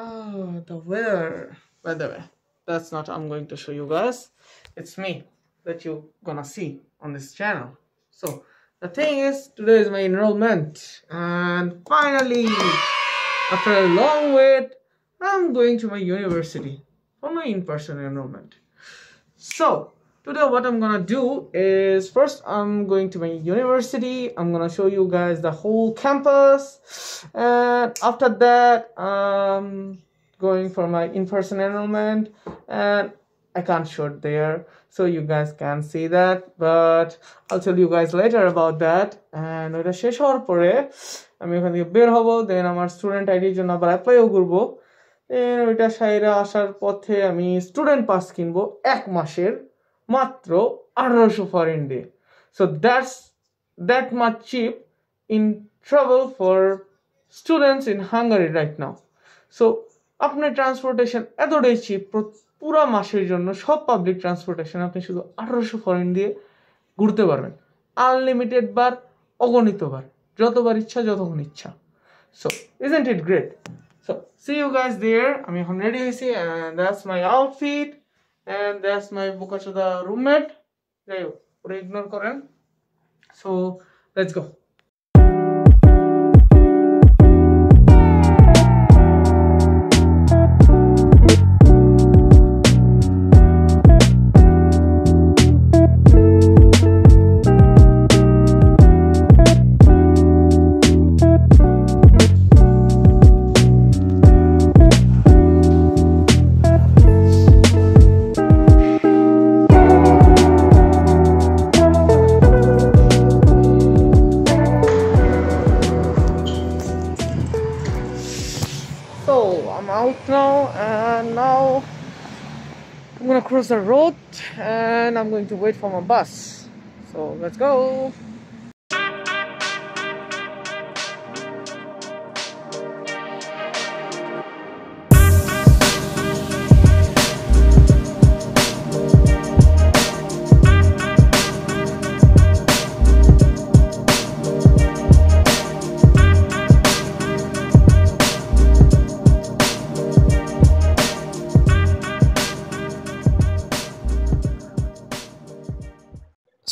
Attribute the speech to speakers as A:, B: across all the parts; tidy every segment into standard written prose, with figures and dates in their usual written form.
A: Oh, the weather. By the way, that's not I'm going to show you guys. It's me that you gonna see on this channel. So the thing is, today is my enrollment, and finally, after a long wait, I'm going to my university for my in-person enrollment. So today what I'm gonna do is first I'm going to my university. I'm gonna show you guys the whole campus, and after that I'm going for my in-person enrollment, and I can't show it there so you guys can see that, but I'll tell you guys later about that. And ওটা শেষ হওয়ার পরে আমি ওখান থেকে বের হবো, দেন আমার স্টুডেন্ট আইডির জন্য আবার অ্যাপ্লাইও করবো। ওইটা সাইরা আসার পথে আমি স্টুডেন্ট পাস কিনবো 1 মাসের, মাত্র 1800 forint day. So that much cheap in travel for students in Hungary right now. So আপনার ট্রান্সপোর্টেশন এতটাই চিপ, পুরো মাসের জন্য সব পাবলিক ট্রান্সপোর্টেশন আপনি শুধু 1800 ফরেন দিয়ে ঘুরতে পারবেন। আনলিমিটেড বার, অগণিত বার, যতবার ইচ্ছা যতক্ষণ ইচ্ছা। So isn't it great? So see you guys there. I'm ready to see, and that's my outfit, and that's my Bokachoda roommate. There you ignore Korean. So let's go. So I'm out now, and now I'm gonna cross the road, and I'm going to wait for my bus. So let's go.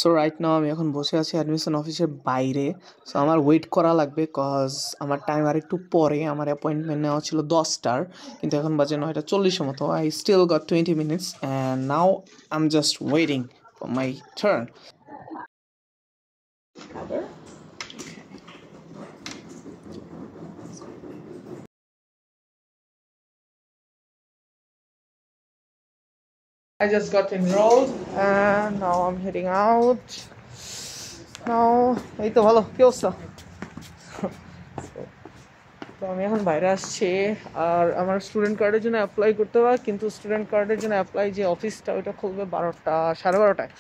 A: So right now আমি এখন বসে আছি admission অফিসের বাইরে। So আমার wait করা লাগবে, cause আমার টাইম আর একটু পরে। আমার অ্যাপয়েন্টমেন্ট নেওয়া ছিল 10টার, কিন্তু এখন বাজে 9:40 মতো। I still got 20 minutes, and now I am just waiting for my turn. I just got enrolled, and now I'm heading out. Now, এই তো ভালো, কি অবস্থা? তো আমি এখন বাইরে আসছি, আর আমার স্টুডেন্ট কার্ডের জন্য অ্যাপ্লাই করতে হবে, কিন্তু স্টুডেন্ট কার্ডের জন্য অ্যাপ্লাই যে অফিসটা ওইটা খুলবে 12:30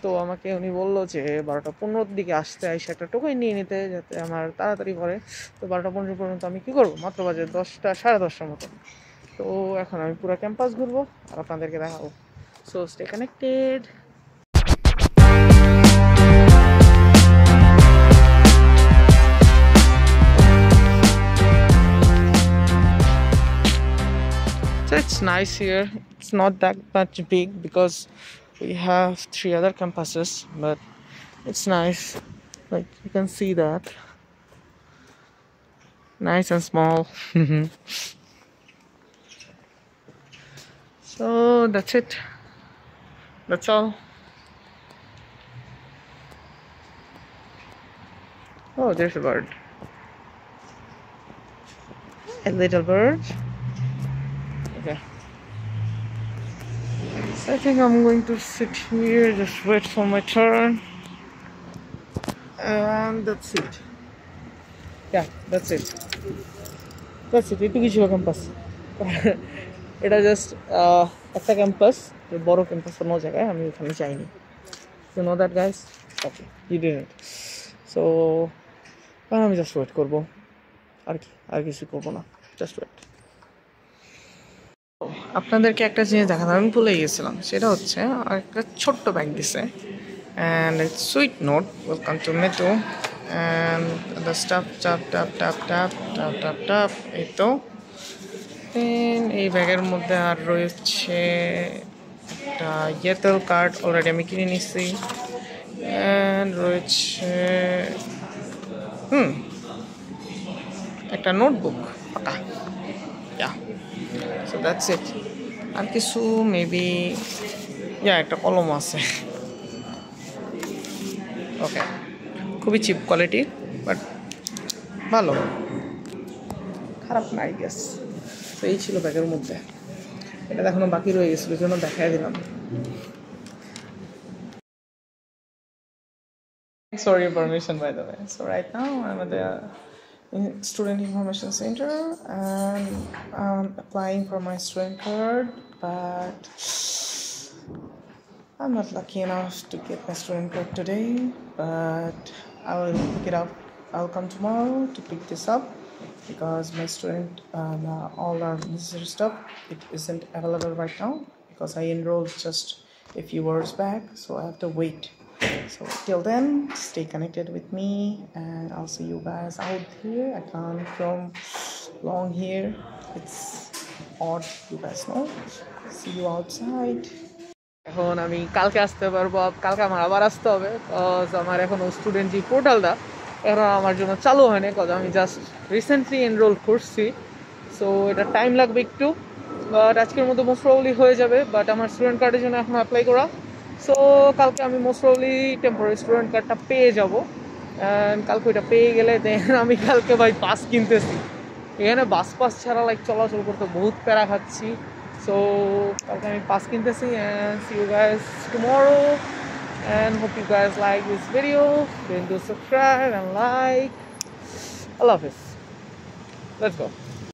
A: তো আমাকে উনি বললো যে 12:15 দিকে আসতে, এসে একটা টোকেন নিয়ে নিতে, যাতে আমার তাড়াতাড়ি করে। তো 12:15 পর্যন্ত আমি কি করবো, মাত্র বাজে 10টা, 10:30 মতো। তো এখন আমি পুরো ক্যাম্পাস ঘুরবো আর আপনাদেরকে দেখাবো। So stay connected. So it's nice here. It's not that much big because we have 3 other campuses, but it's nice. Like you can see that. Nice and small. So that's it. That's all. Oh, there's a bird. A little bird. Okay. So I think I'm going to sit here, just wait for my turn. And that's it. Yeah, that's it. That's it. It's a campus. এটা just একটা campus, বড় campus অন্য জায়গায়, আমি ওখানে যাইনি। You know that guys? Okay, you didn't. So আমি just wait করবো, আর কি, আর কিছু করবো না, জাস্ট ওয়েট। আপনাদেরকে একটা জিনিস দেখাতে আমি ভুলে গিয়েছিলাম, সেটা হচ্ছে একটা ছোট্ট ব্যাগ দিছে, and it's sweet note, welcome to metro, and the staff টাপ টাপ টাপ টাপ টাপ টাপ টাপ, এই তো দেন এই ব্যাগের মধ্যে আর রয়েছে একটা এয়ারটেল কার্ড, অলরেডি আমি কিনে নিচ্ছি। অ্যান্ড রয়েছে একটা নোটবুক ফাঁকা। So that's it. আর কিছু মেবি একটা কলম আছে। ওকে, খুবই চিপ কোয়ালিটি বাট ভালো, খারাপ না আই গেস। তো এই ছিল ব্যাগের মধ্যে। এটা এখনো বাকি রয়ে গেছিল, এই জন্য দেখাই দিলাম। Thanks for your permission, by the way. So right now I'm at the Student Information Center and I'm applying for my student card, but I'm not lucky enough to get my student card today. But I will pick it up. I'll come tomorrow to pick this up because my student all our necessary stuff, it isn't available right now because I enrolled just a few hours back, so I have to wait. So till then, stay connected with me and I'll see you guys out here. I can't film long here, it's odd, you guys know. See you outside. এখন আমি কালকে আসতে পারবো, কালকে আমার আবার আসতে হবে বিকজ আমার এখনো স্টুডেন্ট যে পোর্টালটা এখন আমার জন্য চালু হয়নি, বিকজ আমি জাস্ট রিসেন্টলি এনরোল করছি। সো এটা টাইম লাগবে একটু, বাট আজকের মধ্যে মোস্ট প্রবলি হয়ে যাবে। বাট আমার স্টুডেন্ট কার্ডের জন্য এখন অ্যাপ্লাই করা, সো কালকে আমি মোস্ট প্রবলি টেম্পোরারি স্টুডেন্ট কার্ডটা পেয়ে যাবো। অ্যান্ড কালকে ওইটা পেয়ে গেলে দেন আমি কালকে ভাই পাস কিনতেছি। এখানে বাস পাস ছাড়া লাইক চলাচল করতে বহুত প্যারা খাচ্ছি। So কালকে আমি pass কিনতেছি and see you guys tomorrow and hope you guys like this video. Then do subscribe and like. I love it. Let's go.